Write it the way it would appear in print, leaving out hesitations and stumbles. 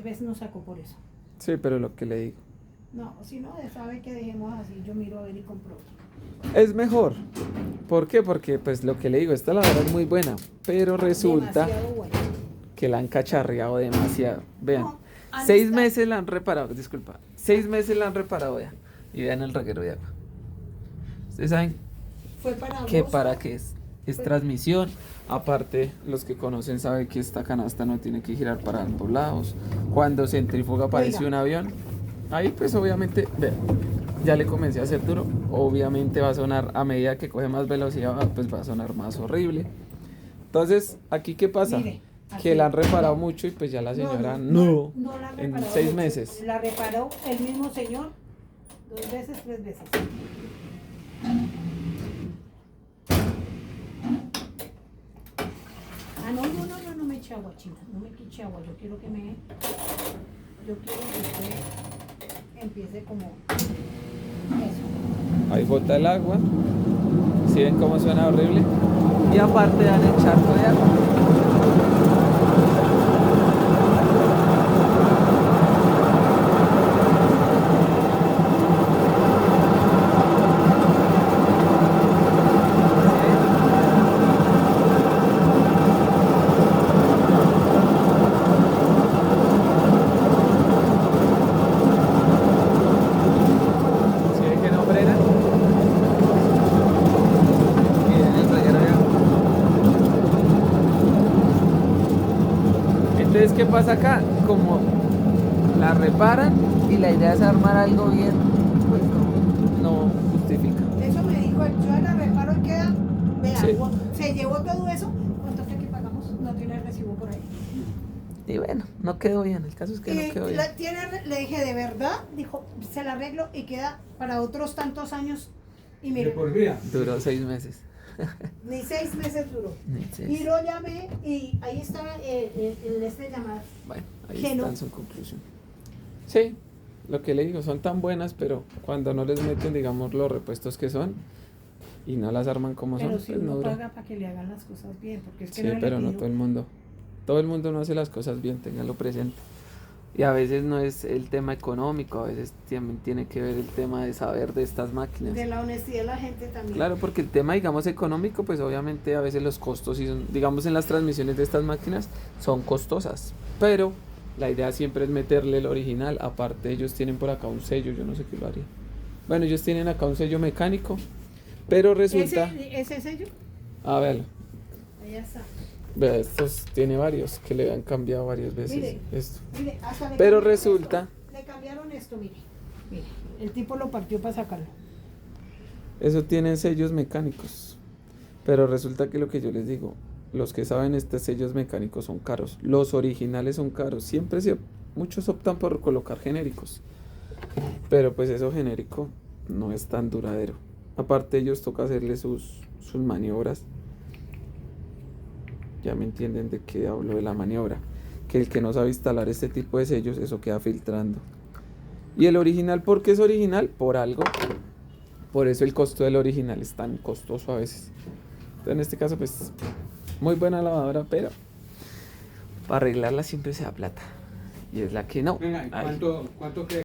veces nos sacó por eso. Sí, pero lo que le digo. No, si no, sabe que dejemos así, yo miro a ver y compro otro. Es mejor. ¿Por qué? Porque pues lo que le digo, esta lavadora es muy buena, pero resulta Demasiado bueno. que la han cacharreado demasiado. Vean, No, 6 está- meses la han reparado, disculpa, 6 meses la han reparado, vean. Y vean el reguero de agua. Ustedes saben Fue para que agosto. para qué es. Es transmisión. Aparte, los que conocen saben que esta canasta no tiene que girar para ambos lados. Cuando centrifuga aparece Oiga. un avión. Ahí pues obviamente, vean, ya le comencé a hacer duro. Obviamente va a sonar, a medida que coge más velocidad, pues va a sonar más horrible. Entonces, ¿aquí qué pasa? Mire, así. Que la han reparado mucho y pues ya la señora no la en reparó 6 mucho. meses. La reparó el mismo señor 2 veces, 3 veces. Ah, no me eche agua, china, no me eche agua, yo quiero que usted empiece como eso. Ahí bota el agua. ¿Sí ven cómo suena horrible? Y aparte dan el charco de agua. ¿Sí ven que no frena? Miren el reguero de agua. Entonces, ¿qué pasa acá? Como la reparan y la idea es armar algo bien, pues no justifica. Eso me dijo, yo la reparo y queda, vea, Sí. se llevó todo eso, ¿cuánto fue que pagamos? No tiene recibo por ahí. Y bueno, no quedó bien, el caso es que no quedó bien. Le dije, ¿de verdad? Dijo, se la arreglo y queda para otros tantos años. Y mire, De por vida. Duró 6 meses. ni 6 meses duró. Ni Y seis. lo llamé y ahí estaba este llamado. Bueno, ahí Que está no. en su conclusión. Sí, lo que le digo, son tan buenas, pero cuando no les meten, digamos, los repuestos que son y no las arman como Pero son, si pues no uno dura. paga para que le hagan las cosas bien, porque es que Sí, no pero le no pido. todo el mundo. Todo el mundo no hace las cosas bien, ténganlo presente. Y a veces no es el tema económico, a veces también tiene que ver el tema de saber de estas máquinas. De la honestidad de la gente también. Claro, porque el tema, digamos, económico, pues obviamente a veces los costos, digamos, en las transmisiones de estas máquinas son costosas. Pero la idea siempre es meterle el original. Aparte, ellos tienen por acá un sello, yo no sé qué lo haría. Bueno, ellos tienen acá un sello mecánico, pero resulta... ¿Ese sello? A ver, Allá está. vea, estos tiene varios que le han cambiado varias veces. Mire. Esto. Mire, hasta le Pero cambiaron resulta... esto. Le cambiaron esto, mire. Mire, el tipo lo partió para sacarlo. Eso tienen sellos mecánicos. Pero resulta que lo que yo les digo, los que saben estos sellos mecánicos son caros. Los originales son caros. Muchos optan por colocar genéricos. Pero pues eso genérico no es tan duradero. Aparte ellos toca hacerle sus maniobras. Ya me entienden de qué hablo de la maniobra. Que el que no sabe instalar este tipo de sellos, eso queda filtrando. Y el original, ¿por qué es original? Por algo. Por eso el costo del original es tan costoso a veces. Entonces, en este caso, pues, muy buena lavadora, pero para arreglarla siempre se da plata. Y es la que no. Venga, Ay. ¿cuánto cree?